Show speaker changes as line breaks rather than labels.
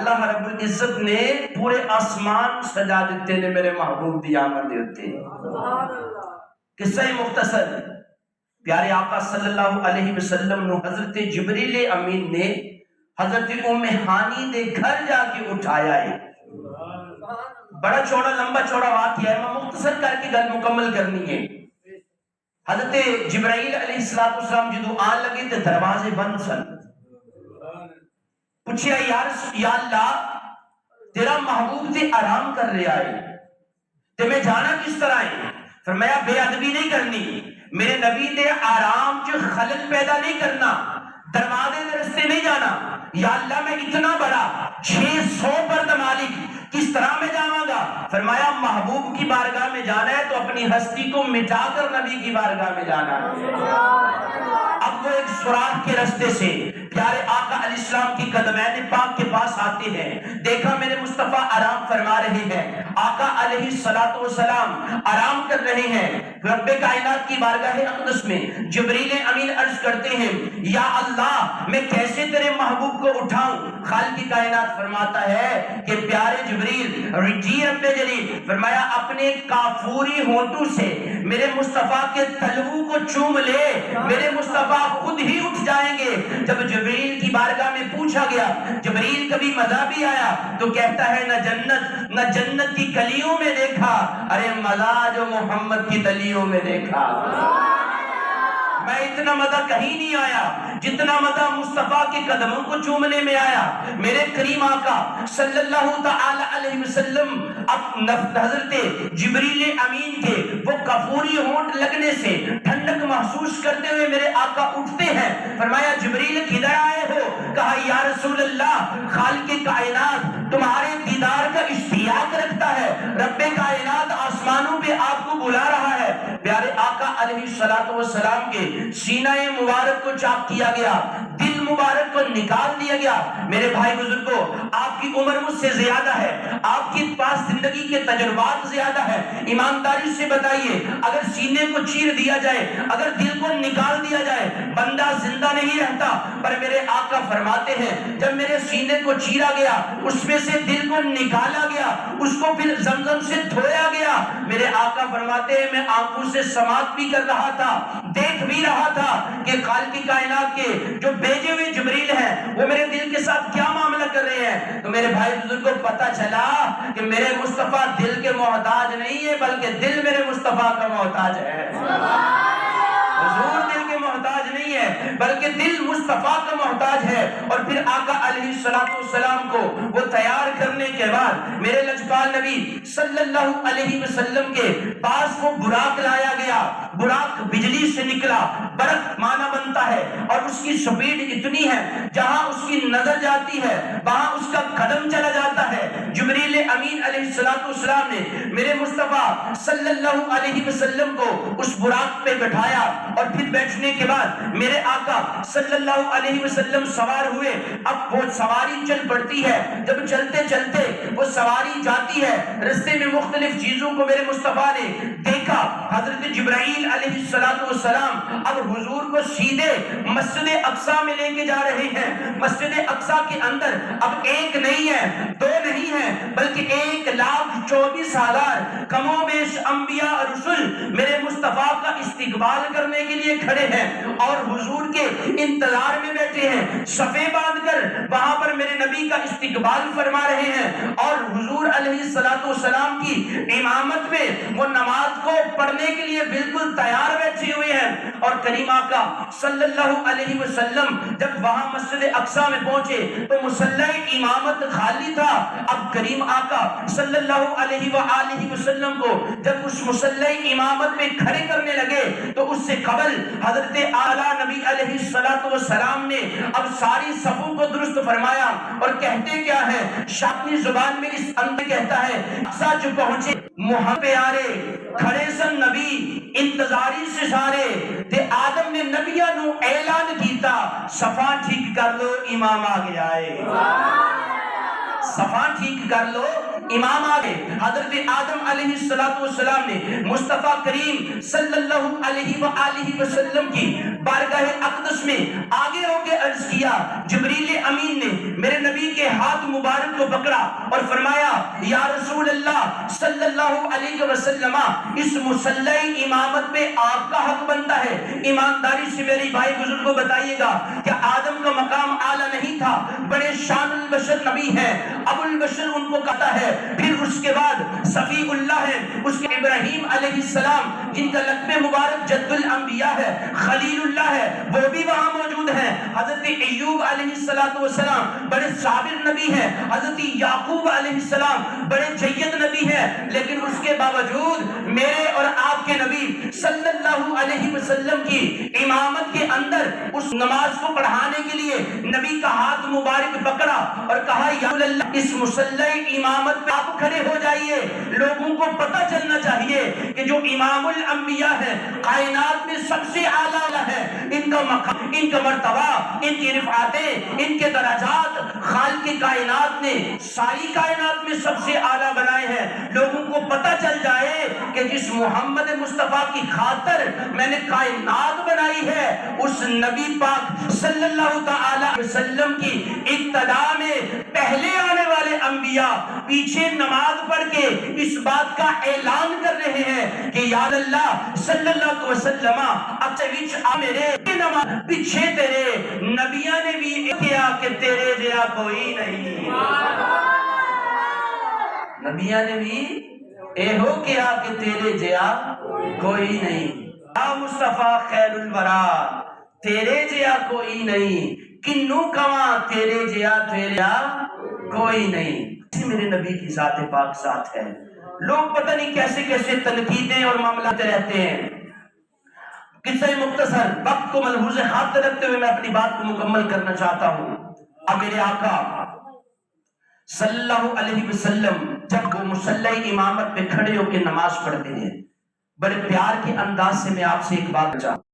اللہ رب العزت نے پورے آسمان سجا دیتے نے میرے محبوب دی آمد ہوتے. قصہ مختصر، پیارے آقا صلی اللہ علیہ وسلم نو حضرت جبریل امین نے حضرت ام ہانی دے گھر جا کے اٹھایا ہے. بڑا چوڑا لمبا چوڑا واقعہ ہے، میں مختصر کر کے گل مکمل کرنی ہے. حضرت جبرائیل علیہ السلام جدو آن لگے تے دروازے بند سن. پوچھیا یا اللہ تیرا محبوب تے آرام کر رہا ہے تے میں جانا کس طرح ہے؟ فرمایا بے ادبی نہیں کرنی، میرے نبی دے آرام چ خلل پیدا نہیں کرنا، دروازے دے رستے نہیں جانا. یا اللہ میں اتنا بڑا 600 برد مالک کس طرح میں جاواں گا؟ فرمایا محبوب کی بارگاہ میں جانا ہے تو اپنی ہستی کو مٹا کر نبی کی بارگاہ میں جانا ہے. اب وہ ایک سوراخ کے رستے سے پیارے آقا علیہ السلام کی قدمین پاک کے پاس آتے ہیں. دیکھا میرے مصطفیٰ آرام فرما رہے ہیں، آقا علیہ السلام آرام کر رہے ہیں. رب کائنات کی بارگاہ اقدس میں جبریل امین عرض کرتے ہیں یا اللہ میں کیسے تیرے محبوب کو اٹھاؤں؟ خالق کائنات فرماتا ہے کہ پیارے جبریل جی رب جلیل، فرمایا اپنے کافوری ہونٹوں سے میرے مصطفیٰ کے تلووں کو چوم لے، میرے مصطفیٰ خود ہی اٹھ جائیں گے. جب جبریل کی بارگاہ میں پوچھا گیا، جبریل کبھی مزہ بھی آیا تو کہتا ہے نہ جنت کی کلیوں میں دیکھا، ارے مزہ جو محمد کی تلیوں میں دیکھا. میں اتنا مزہ کہیں نہیں آیا جتنا مزہ مصطفیٰ کے قدموں کو چومنے میں آیا. میرے کریم آقا صلی اللہ تعالی علیہ وسلم اب حضرت جبریل امین کے وہ کفوری ہونٹ لگنے سے ٹھنڈک محسوس کرتے ہوئے میرے آقا اٹھتے ہیں. فرمایا جبریل کدھر آئے ہو؟ کہا یا رسول اللہ خالق کائنات تمہارے دیدار کا اشتیاق رکھتا ہے، رب کائنات آسمانوں پہ آپ کو بلا رہا ہے. پیارے آقا علیہ السلام کے سینہ مبارک کو چاک کیا گیا، دل مبارک کو نکال دیا گیا. میرے بھائی بزرگوں، آپ کی عمر مجھ سے زیادہ ہے، آپ کے پاس زندگی کے تجربات زیادہ ہے. ایمانداری سے بتائیے اگر سینے کو چیر دیا جائے، اگر دل کو نکال دیا جائے، بندہ زندہ نہیں رہتا. پر میرے آقا فرماتے ہیں جب میرے سینے کو چیرا گیا، اس میں سے دل کو نکالا گیا، اس کو پھر زمزم سے دھویا گیا. میرے آقا فرماتے ہیں میں آنکھوں سے سماعت بھی کر رہا تھا، دیکھ بھی رہا تھا کہ خالق کائنات کے جو بھیجے ہوئے جبریل ہیں وہ میرے دل کے ساتھ کیا معاملہ کر رہے ہیں. تو میرے بھائی بزرگوں کو پتا چلا کہ میرے مصطفیٰ دل کے محتاج نہیں ہے بلکہ دل میرے مصطفیٰ کا محتاج ہے. حضور دل کے محتاج نہیں ہے بلکہ دل مصطفیٰ کا محتاج ہے. اور پھر آقا علیہ السلام کو وہ تیار کرنے کے بعد میرے لجپال نبی صلی اللہ علیہ وسلم کے پاس وہ براق لایا گیا. براق بجلی سے نکلا، برق معنی بنتا ہے اور اس کی سپیڈ اتنی ہے جہاں اس کی نظر جاتی ہے وہاں اس کا قدم چلا جاتا ہے. جبریل امین علیہ السلام نے میرے مصطفیٰ صلی اللہ علیہ وسلم کو اس براق پہ بٹھایا اور پھر بیٹھنے کے بعد میرے آقا صلی اللہ علیہ وسلم سوار ہوئے. اب وہ سواری چل پڑتی ہے، جب چلتے چلتے وہ سواری جاتی ہے، رستے میں مختلف چیزوں کو میرے مصطفیٰ نے دیکھا. حضرت جبرائیل علیہ السلام اب حضور کو سیدھے مسجد اقصی میں لے کے جا رہے ہیں. مسجد اقصی کے اندر اب ایک نہیں ہے، دو نہیں ہے بلکہ 1,24,000 کم و بیش انبیاء اور رسول میرے مصطفیٰ کا استقبال کرنے کے لیے کھڑے ہیں اور حضور کے انتظار میں بیٹھے ہیں. صفے باندھ کر وہاں پر میرے نبی کا استقبال فرما رہے ہیں اور حضور علیہ السلام کی امامت میں وہ نماز کو پڑھنے کے لیے بالکل تیار بیٹھے ہوئے ہیں. اور کریم آقا صلی اللہ علیہ وسلم جب وہاں مسجد اقصی میں پہنچے تو مصلی امامت خالی تھا. اب کریم آقا صلی اللہ علیہ وآلہ وسلم کو جب اس مصلی امامت میں کھڑے کرنے لگے تو اس سے قبل حضرت اعلیٰ نبی علیہ السلام نے اب ساری صفوں کو درست فرمایا. اور کہتے کیا ہے؟ شاپنی زبان میں اس اندر کہتا ہے اقصی جو پہنچے محمد پیارے کھڑے سن نبی انتظاری سے سارے تے آدم نے نبیہ نو اعلان کیتا صفا ٹھیک کر لو امام آ گیا ہے. صفا ٹھیک کر لو امام آگے حضرت آدم علیہ السلام نے مصطفیٰ کریم صلی اللہ علیہ وآلہ وسلم کی بارگاہ اقدس میں آگے ہو کے عرض کیا، جبریل امین نے میرے نبی کے ہاتھ مبارک کو پکڑا اور فرمایا یا رسول اللہ صلی اللہ علیہ وسلم، اس مصلی امامت پہ آپ کا حق بنتا ہے۔ ایمانداری سے میری بھائی بزرگ کو بتائیے گا کہ آدم کا مقام اعلیٰ نہیں تھا، بڑے شان البشر نبی ہے، ابو البشر ان کو کہتا ہے، پھر اس کے بعد صفی اللہ ہے، اس کے ابراہیم علیہ السلام جن کا لقب مبارک جد الانبیاء ہے، خلیل اللہ ہے، وہ بھی وہاں موجود ہیں۔ حضرت ایوب علیہ السلام بڑے صابر نبی ہیں، حضرت یعقوب علیہ السلام بڑے جید نبی ہیں، لیکن اس کے باوجود میرے اور آپ کے نبی صلی اللہ علیہ وسلم کی امامت کے اندر اس نماز کو پڑھانے کے لیے نبی کا ہاتھ مبارک پکڑا اور کہا یا اللہ اس مصلی امامت پہ آپ کھڑے ہو جائیے، لوگوں کو پتہ چلنا چاہیے کہ جو امام الانبیاء ہے، کائنات میں سب سے اعلیٰ ہے، ان کا مقام، ان کا مرتبہ، ان کی رفعتیں، ان کے درجات خالق کائنات نے ساری کائنات میں سب سے اعلیٰ بنائے ہیں۔ لوگوں کو پتہ چل جائے کہ جس محمد مصطفیٰ کی خاطر میں نے کائنات بنائی ہے، اس نبی پاک صلی اللہ تعالی وسلم کی ابتدا میں پہلے آنے والے انبیاء پیچھے نماز پڑھ کے اس بات کا اعلان کر رہے ہیں کہ یا اللہ صلی اللہ علیہ وسلم اچھے وچ آ میرے نماز پیچھے تیرے نبیاں نے بھی کیا کہ تیرے جیا کوئی نہیں، نبیاں نے بھی اے ہو کیا کہ تیرے جیا کوئی نہیں، یا مصطفیٰ خیر الورا تیرے جیا کوئی نہیں، کنوں کواں تیرے جیا کوئی نہیں۔ میرے نبی کی ذات پاک ذات ہے۔ لوگ پتہ نہیں کیسے کیسے تنقیدیں اور معاملات رہتے ہیں۔ قصہ مختصر وقت کو ملحوظ خاطر رکھتے ہوئے میں اپنی بات کو مکمل کرنا چاہتا ہوں۔ اب میرے آقا صلی اللہ علیہ وسلم جب وہ مصلی امامت پہ کھڑے ہو کے نماز پڑھتے ہیں، بڑے پیار کے انداز سے میں آپ سے ایک بات چاہتا ہوں۔